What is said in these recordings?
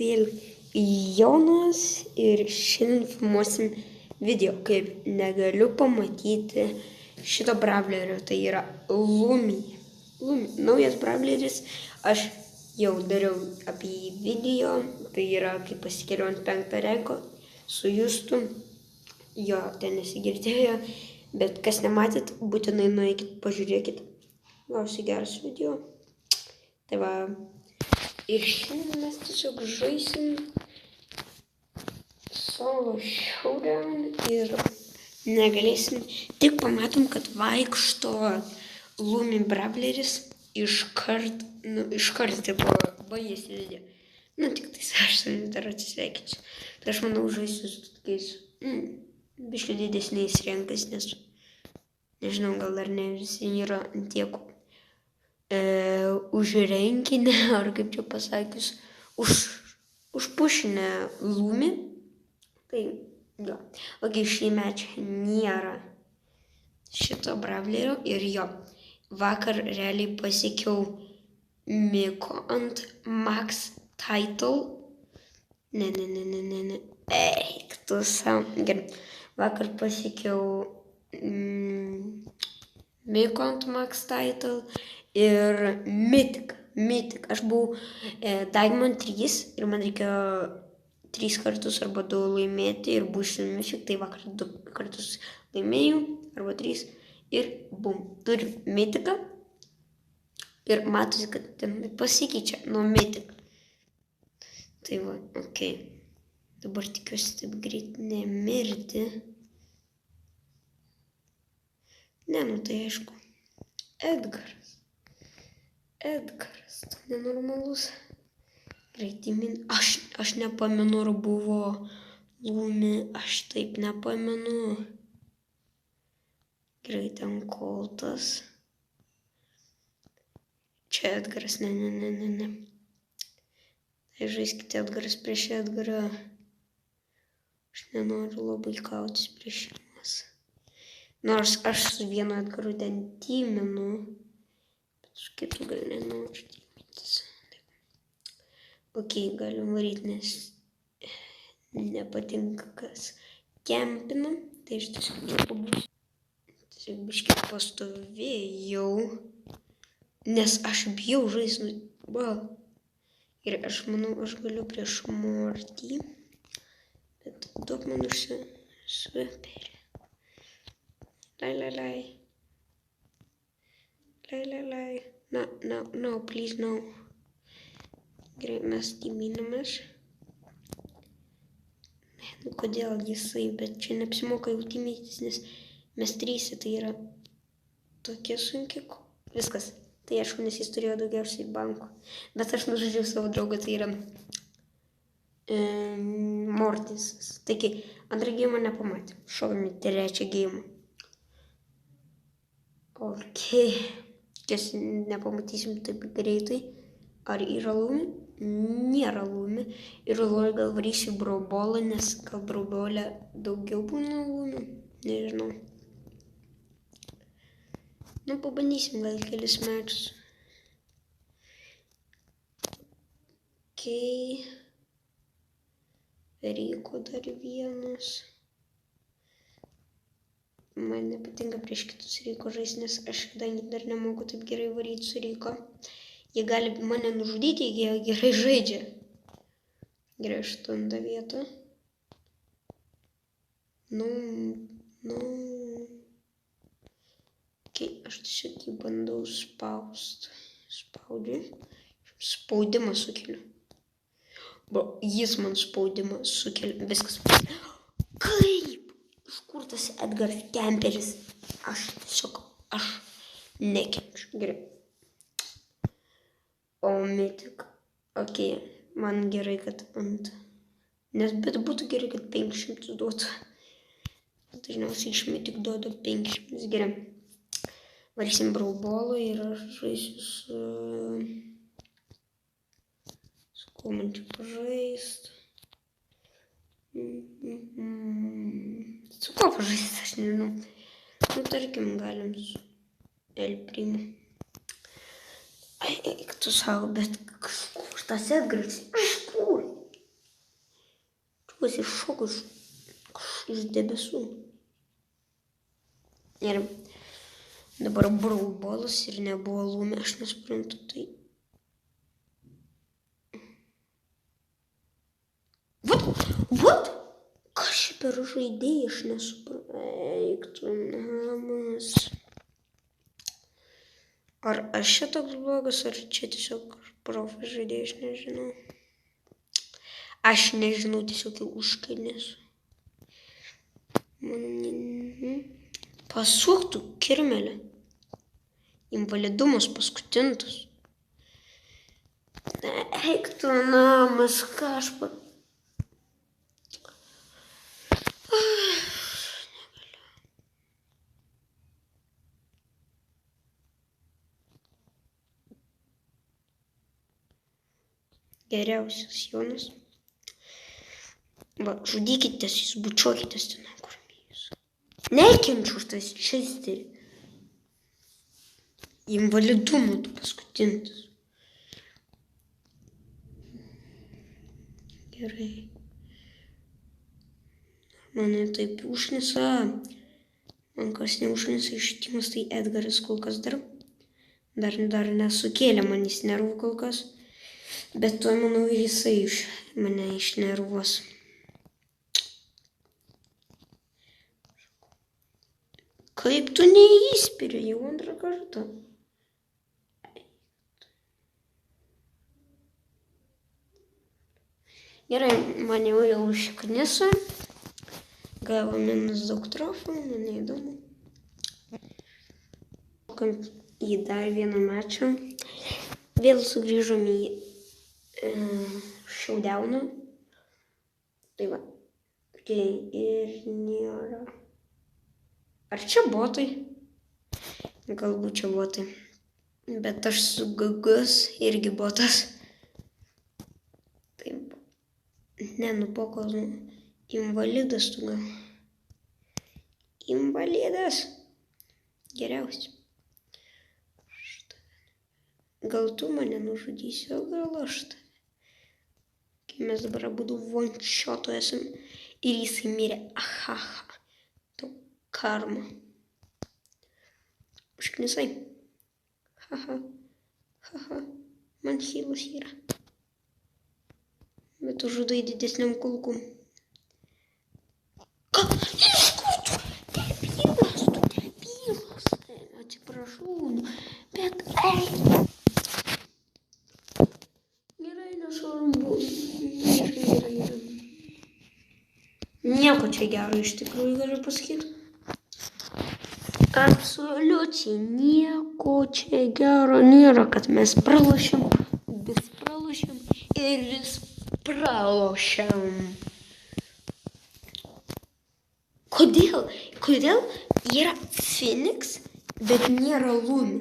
Vėl Jonas ir šiandien filmuosim video, kaip negaliu pamatyti šito bravlerio, tai yra Lumi, naujas bravleris, aš jau dariau apie jį video, tai yra kaip pasikėliau ant 5 ranko su Justu, jo ten nesigirdėjo, bet kas nematėt, būtinai nueikit, pažiūrėkit, gausi geras video, tai va. Ir šiandien mes tiesiog žaisim solo showdown ir negalėsim, tik pamatom, kad vaikšto Lumi bravleris iškart tipo baigėsi video. Tik tais aš su jumis dar atsisveikinsiu. Tai aš manau žaisiu su tokiais biškiu didesniais renkas, nes nežinau, gal dar ne visi yra tiek užrenkinę, ar kaip čia pasakius, užpušinę Lumi. Tai jo. Ogi šį mečą nėra šito bravlerio ir jo. Vakar realiai pasiekiau Miko ant Max Title. Ne. Eik tu savo. Gerai. Vakar pasiekiau Miko ant Max Title. Ir Mythic. Aš buvau Diamond 3 ir man reikėjo 3 kartus arba 2 laimėti ir būsiu Mythic, tai vakar 2 kartus laimėjau arba 3 ir bum, turiu Mythicą ir matosi, kad ten pasikeičia nuo Mythic. Tai va, okei. Dabar tikiuosi taip greit nemirti. Ne, tai aišku. Edgaras, tu nenormalus. Greitai aš nepamenu, ar buvo Lumi, aš taip nepamenu. Greitai ant Coltas. Čia Edgaras, ne. Tai žaiskite Edgaras prieš Edgarą. Aš nenoriu labai kautis prieš juos. Nors aš su vienu Edgaru ten tyminu. Aš kitų gal nenoriu tymintis. Ok, galim varyti, nes nepatinka, kas kempina. Tai aš tiesiog čia pabūsiu. Tiesiog biškai pastovėjau. Nes aš bijau žaisti. Ir aš manau, aš galiu prieš Mortį. Bet daug man užsisveperė. Lai. No, please, no. Gerai, mes tyminamės. Kodėl jisai, bet čia neapsimoka jau tymytis, nes mes 3, tai yra tokie sunkiai. Viskas. Tai aišku, nes jis turėjo daugiausiai bankų. Bet aš nužudžiau savo draugą, tai yra Mortis. Taigi, antrą geimą nepamatė. Šovėm į 3 geimą. Ok. Ties nepamatysim taip greitai. Ar yra Lumi? Nėra Lumi. Ir gal varysiu Brawlbolą, nes gal Brawlbolė daugiau būna Lumi. Nežinau. Pabandysim gal kelis mečus. Ok. Ryko dar vienas. Man nepatinka prieš kitus Ryko žaisti, nes aš kadangi dar nemoku taip gerai varyti su Ryko. Jie gali mane nužudyti, jeigu jie gerai žaidžia. Gerai, 8 vietą. Ok, aš tiesiog jį bandau spaudžiu. Spaudimą sukeliu. Jis man spaudimą sukelia. Viskas. Kaip? Iš kur tas Edgar kemperis? Aš nekenčiu. Gerai. O Mythic. Ok, man gerai, kad bet būtų gerai, kad 500 duotų. Dažniausiai iš Mythic duodu 500. Gerai. Varysim Brawlbolą ir aš žaisiu su kuo man čia pažaist. Su kuo pažaist, aš nežinau. Tarkim, galim su El Primo. Eik tu savo, bet kur tas Edgaras? Iš kur? iššoko iš debesų. Ir dabar braulbolas ir nebuvo Lumi, aš nesuprantu tai. Vat, kas čia per žaidėjai, aš nesuprantu. Eiktų namas. Ar aš čia toks blogas, ar čia tiesiog profas žaidėjai, aš nežinau. Aš nežinau, tiesiog jau užkainės. Pasuktų kirmelę. Invalidumas paskutintas. Eiktų namas, ką aš pat. Geriausias Jonas. Va, žudykitės, jūs bučiuokitės ten, kur jūs. Nekenčiu už tas česterį. Invalidumo tu paskutintas. Gerai. Mane taip užnisa. Man kas neužnisa ištimas, tai Edgaras kol kas dar nesukėlė manęs nervų kol kas. Bet tuo manau ir jisai mane išnervuos. Kaip tu neįspiri jau antrą kartą? Gerai, man jau užknisa. Gavo minus daug trofų, man neįdomu. Į dar vieną mačą. Vėl sugrįžom į showdowną. Tai va. Ir nėra. Ar čia botai? Galbūt čia botai. Bet aš su gagas irgi botas. Taip. Nenupokos. Invalidas tu gal. Invalidas. Geriausias. Gal tu mane nužudysi, o gal aš tave. Kai mes dabar abudu vonšoto esam ir jisai mirė. Ahaha. Tau karma. Užknisai. Haha. Haha. Man healas yra. Bet tu žudai didesniam kulkum. Ką? Iš kur tu? Debilas. Atsiprašau, bet eik. Nieko čia gero iš tikrųjų galiu pasakyti. Absoliučiai nieko čia gero nėra, kad mes pralošiam, vis pralošiam ir vis pralošiam. Kodėl yra Phoenix, bet nėra Lumi?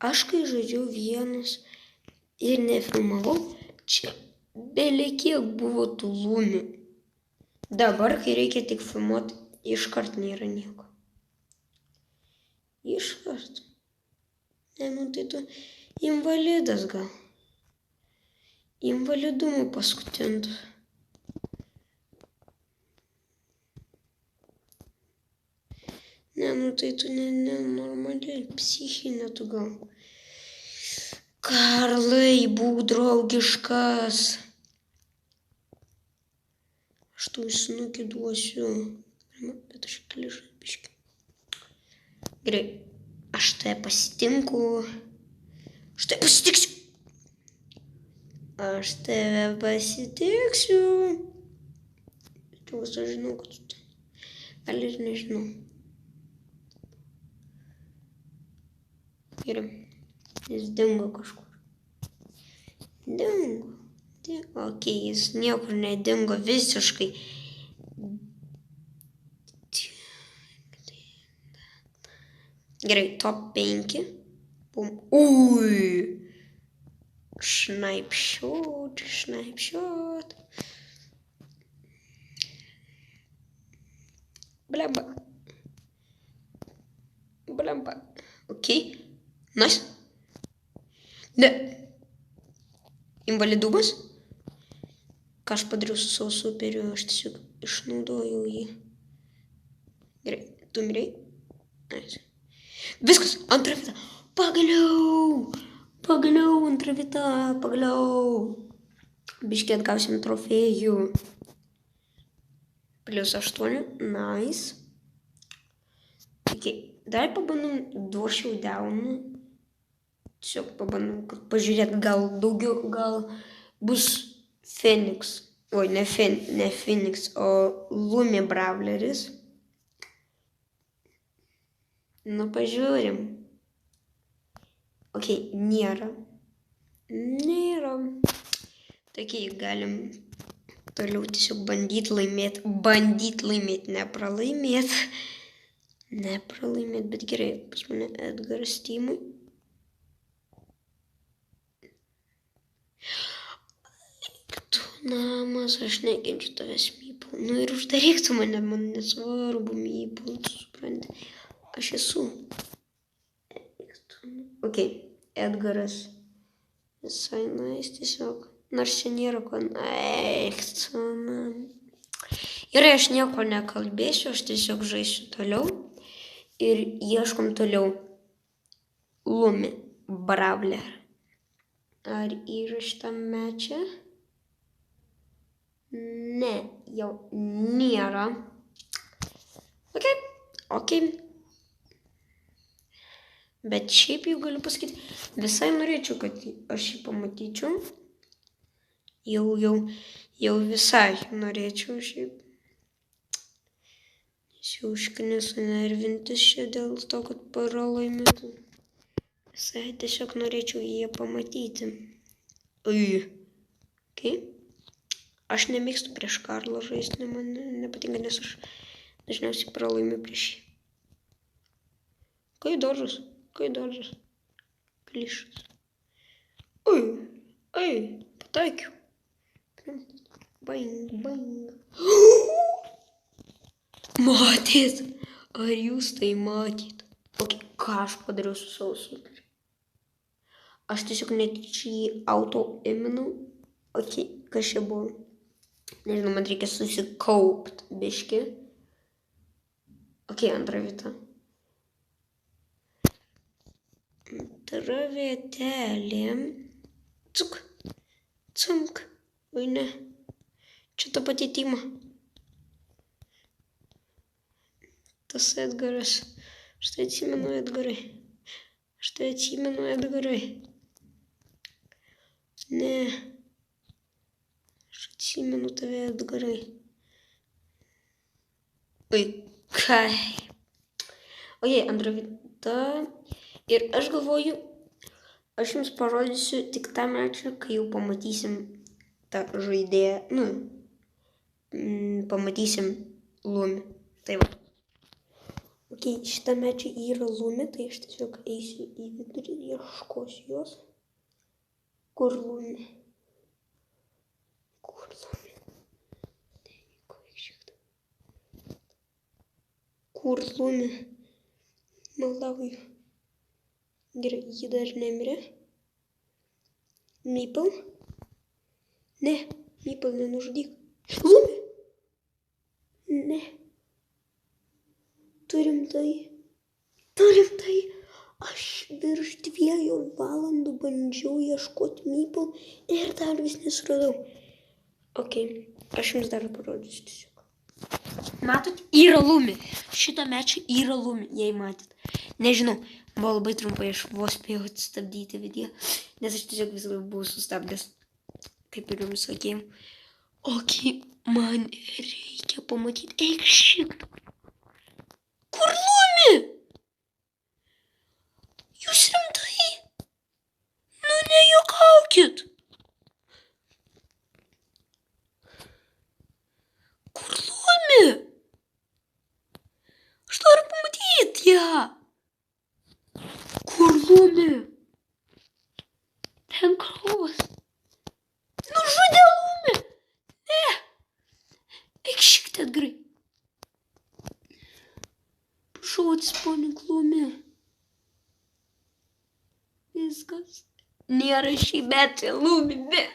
Aš kai žaidžiau vienas ir nefilmavau, čia belekiek buvo tų Lumių. Dabar, kai reikia tik filmuoti, iškart nėra nieko. Iškart. Nu tai tu invalidas gal. Invalidumo paskutintas. Nu tai tu nenormaliai, psichinė tu gal. Karlai, būk draugiškas. Aš tau snukį duosiu. Bet aš kližai biškį. Gerai, aš tave pasitinku. Aš tave pasitiksiu. Aš tave pasitiksiu. Aš žinau, kad tu ten. Gal ir nežinau. Gerai. Jis dingo kažkur. Dingo. Ok, jis niekur nedingo visiškai. Gerai, top 5. Bum. Ui. Šnaipščiot. Blemba. Ok. Nice. Ne. invalidumas. Ką aš padariau su savo superiu, aš tiesiog išnaudojau jį. Gerai, tu mirei. Viskas, antra vieta. Pagaliau, antra vieta, pagaliau. Biškiai atgausim trofėjų. +8, nice. Okay. Dar pabandom 2 showdownų. Tiesiog pabandom, kad pažiūrėt, gal daugiau, gal bus Phoenix. Oi, ne Phoenix, o Lumi Brawleris. Nu, pažiūrim. Ok, nėra. Taigi, galim toliau tiesiog bandyt laimėt, nepralaimėt, bet gerai, pas mane Edgaras Tymui. Tu namas, aš nekenčiu tavęs, Mypal. Nu ir uždaryk tu mane, man nesvarbu, Mypal, tu supranti. Aš esu. Ok, Edgaras. Visai nice tiesiog. Nors čia nėra ko. Gerai, aš nieko nekalbėsiu, aš tiesiog žaisiu toliau. Ir ieškom toliau Lumi Brawler. Ar yra šitam mečė? Ne, jau nėra. Ok. Bet šiaip jau galiu pasakyti, visai norėčiau, kad aš jį pamatyčiau. Jau visai norėčiau šiaip. Nes jau užknisu nervintis čia dėl to, kad pralaimėtų. Visai tiesiog norėčiau jį pamatyti. Ok. Aš nemėgstu prieš Karlą žaisti, man nepatinka, nes aš dažniausiai pralaimiu prieš jį. Kai dožas. Klišas. Pataikiau. Bang. Matėt? Ar jūs tai matėt? Ok, ką aš padariau su savo superiu? Aš tiesiog netyčia jį auto-eminau. Ok, kas čia buvo? Nežinau, man reikia susikaupt biškį. Ok, antra vieta. Antra vietelė. Cunk. Oi ne. Čia ta pati Tima. Tas Edgaras. Aš tai atsimenu Edgarai. Ne. Aš atsimenu tave, Edgarai. Oi, kai. Oje, antra vieta. Ir aš galvoju, aš jums parodysiu tik tą mečą, kai jau pamatysim tą žaidėją, pamatysim Lumi. Tai va. Ok, šitą mečą yra Lumi, tai aš tiesiog eisiu į vidurį ir ieškosiu jos. Kur Lumi? Kur Lumi? Maldauju. Gerai, ji dar nemirė. Mypal? Ne, Mypal nenužudyk. Lumi! Ne. Turim tai. Aš virš 2 valandų bandžiau ieškoti Mypal ir dar vis nesuradau. Ok, aš jums dar parodysiu tiesiog. Matot, yra Lumi. Šitą mečą yra Lumi, jei matėt. Nežinau. Buvo labai trumpai, aš vos spėjau atstabdyti video, nes aš tiesiog visą buvau sustabdęs, kaip ir jums sakėjau. Ok, man reikia pamatyti, eik šik. Kur Lumi? Jūs rimtai? Nu, nejuokaukit. Kur Lumi? Aš noriu pamatyti ją. Kur Lumi? Ten krūvas. Nužudė Lumi. Ne. Eik šiek tiek Edgarai. Prašau atspaunink Lumi. Viskas. nėra šįmetė Lumi, bet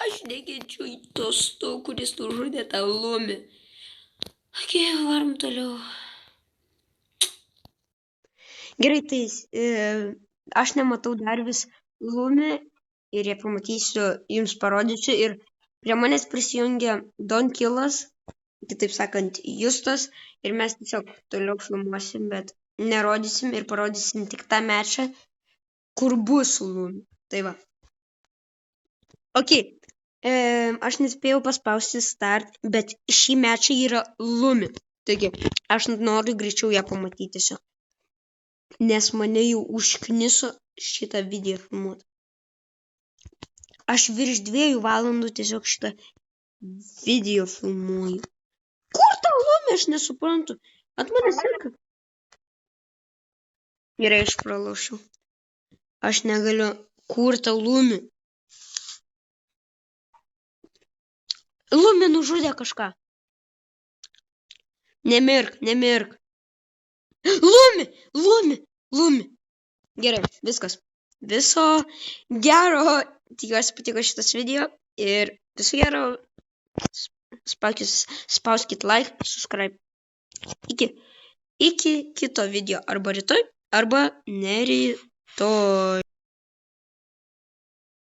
aš nekenčiu to, kuris nužudė tą Lumi. Ok, varom toliau. Gerai, tai aš nematau dar vis Lumi ir jei pamatysiu, jums parodysiu. Ir prie manęs prisijungia Don Killas, kitaip sakant, Justas. Ir mes tiesiog toliau filmuosim, bet nerodysim ir parodysim tik tą mečą, kur bus Lumi. Tai va. Ok, aš nespėjau paspausti start, bet šį mečą yra Lumi. Taigi, aš noriu greičiau ją pamatyti tiesiog. Nes mane jau užkniso šitą video filmuoti. Aš virš 2 valandų tiesiog šitą video filmuoju. Kur ta Lumi, aš nesuprantu. Ant manęs seka. Gerai, aš pralošiau. Aš negaliu. Kur ta Lumi? Lumi nužudė kažką. Nemirk. Lumi. Gerai, viskas. Viso gero. Tikiuosi patiko šitas video. Ir viso gero. Spauskit like, subscribe. Iki kito video. Arba rytoj, arba ne rytoj.